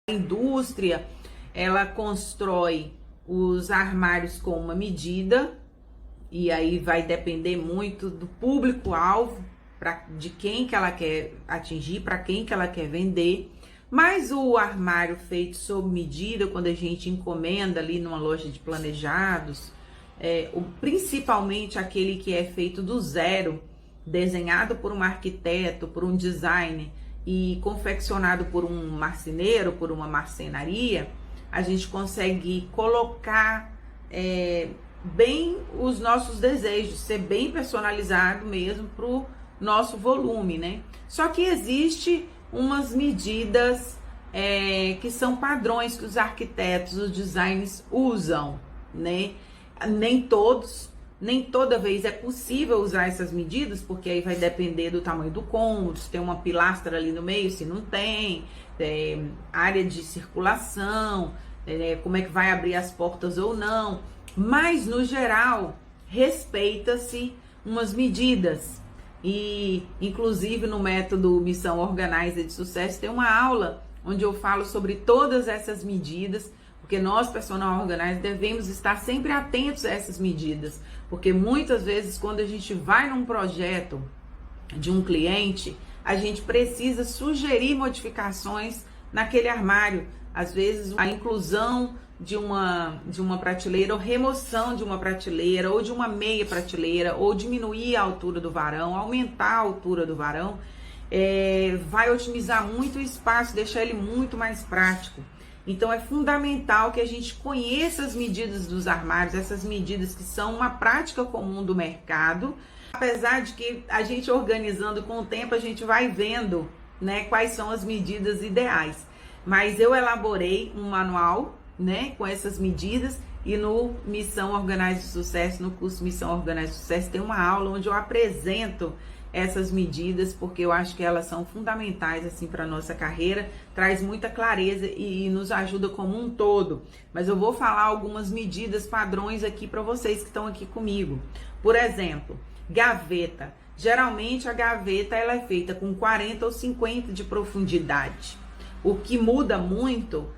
A indústria, ela constrói os armários com uma medida, e aí vai depender muito do público-alvo, de quem que ela quer atingir, para quem que ela quer vender. Mas o armário feito sob medida, quando a gente encomenda ali numa loja de planejados, principalmente aquele que é feito do zero, desenhado por um arquiteto, por um designer, e confeccionado por um marceneiro, por uma marcenaria, a gente consegue colocar bem os nossos desejos, ser bem personalizado mesmo para o nosso volume, né? Só que existe umas medidas que são padrões que os arquitetos, os designers usam, né? Nem toda vez é possível usar essas medidas, porque aí vai depender do tamanho do cômodo, se tem uma pilastra ali no meio, se não tem, área de circulação, como é que vai abrir as portas ou não. Mas, no geral, respeita-se umas medidas. E, inclusive, no método Missão Organizer de Sucesso, tem uma aula onde eu falo sobre todas essas medidas, porque nós, personal organizer, devemos estar sempre atentos a essas medidas, porque muitas vezes quando a gente vai num projeto de um cliente, a gente precisa sugerir modificações naquele armário, às vezes a inclusão de uma prateleira, ou remoção de uma prateleira, ou de uma meia prateleira, ou diminuir a altura do varão, aumentar a altura do varão, vai otimizar muito o espaço, deixar ele muito mais prático. Então é fundamental que a gente conheça as medidas dos armários, essas medidas que são uma prática comum do mercado, apesar de que a gente organizando com o tempo, a gente vai vendo, né, quais são as medidas ideais. Mas eu elaborei um manual, né, com essas medidas, e no Missão Organize de Sucesso, no curso Missão Organize de Sucesso, tem uma aula onde eu apresento essas medidas, porque eu acho que elas são fundamentais assim para nossa carreira, traz muita clareza e nos ajuda como um todo. Mas eu vou falar algumas medidas padrões aqui para vocês que estão aqui comigo. Por exemplo, gaveta. Geralmente a gaveta ela é feita com 40 ou 50 de profundidade. O que muda muito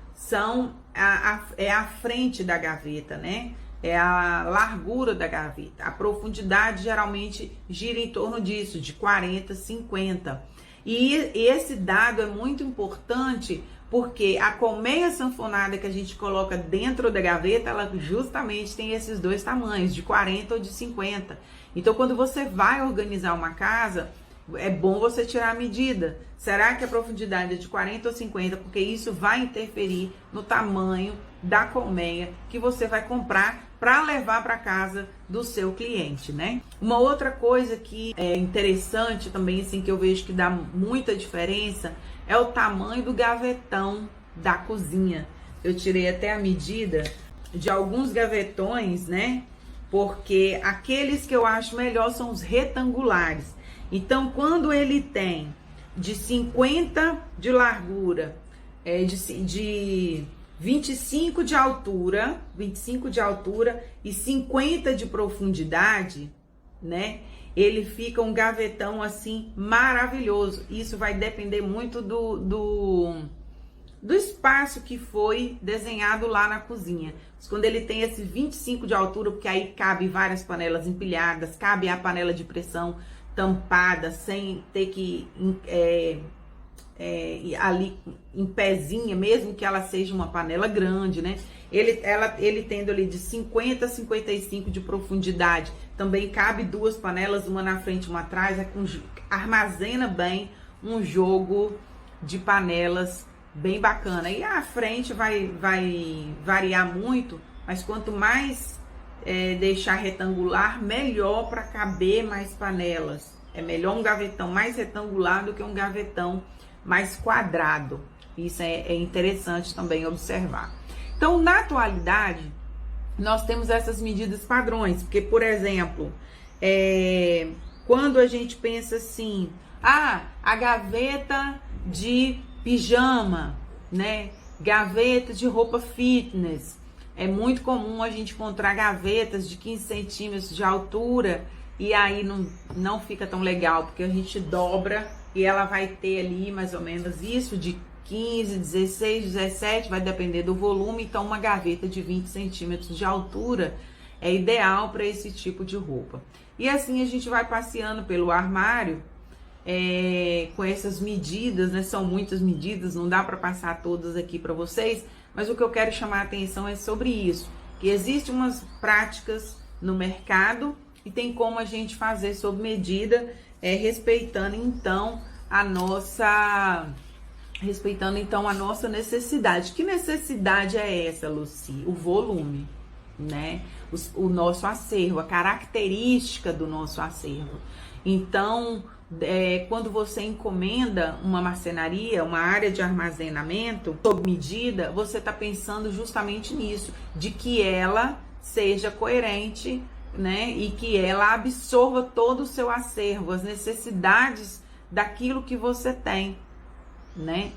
é a frente da gaveta, né? É a largura da gaveta. A profundidade geralmente gira em torno disso, de 40, 50. E esse dado é muito importante porque a colmeia sanfonada que a gente coloca dentro da gaveta, ela justamente tem esses dois tamanhos, de 40 ou de 50. Então, quando você vai organizar uma casa, é bom você tirar a medida. Será que a profundidade é de 40 ou 50? Porque isso vai interferir no tamanho da colmeia que você vai comprar para levar para casa do seu cliente, né? Uma outra coisa que é interessante também, assim, que eu vejo que dá muita diferença, é o tamanho do gavetão da cozinha. Eu tirei até a medida de alguns gavetões, né? Porque aqueles que eu acho melhor são os retangulares. Então, quando ele tem de 50 de largura, de 25 de altura e 50 de profundidade, né? Ele fica um gavetão assim maravilhoso. Isso vai depender muito do espaço que foi desenhado lá na cozinha. Mas quando ele tem esse 25 de altura, porque aí cabe várias panelas empilhadas, cabe a panela de pressão tampada, sem ter que ali em pezinha, mesmo que ela seja uma panela grande, né? Ele tendo ali de 50 a 55 de profundidade, também cabe duas panelas, uma na frente e uma atrás, armazena bem um jogo de panelas bem bacana. E a frente vai variar muito, mas quanto mais deixar retangular, melhor para caber mais panelas. É melhor um gavetão mais retangular do que um gavetão mais quadrado. Isso é interessante também observar. Então, na atualidade, nós temos essas medidas padrões, porque, por exemplo, quando a gente pensa assim, a gaveta de pijama, né? Gaveta de roupa fitness. É muito comum a gente encontrar gavetas de 15 centímetros de altura e aí não fica tão legal, porque a gente dobra e ela vai ter ali mais ou menos isso de 15, 16, 17, vai depender do volume. Então, uma gaveta de 20 centímetros de altura é ideal para esse tipo de roupa. E assim a gente vai passeando pelo armário com essas medidas, né? São muitas medidas, não dá para passar todas aqui para vocês, mas o que eu quero chamar a atenção é sobre isso, que existem umas práticas no mercado e tem como a gente fazer sob medida, respeitando então a nossa necessidade. Que necessidade é essa, Lucy? O volume, né? O nosso acervo, a característica do nosso acervo. Então, quando você encomenda uma marcenaria, uma área de armazenamento sob medida, você está pensando justamente nisso, de que ela seja coerente, né? E que ela absorva todo o seu acervo, as necessidades daquilo que você tem, né?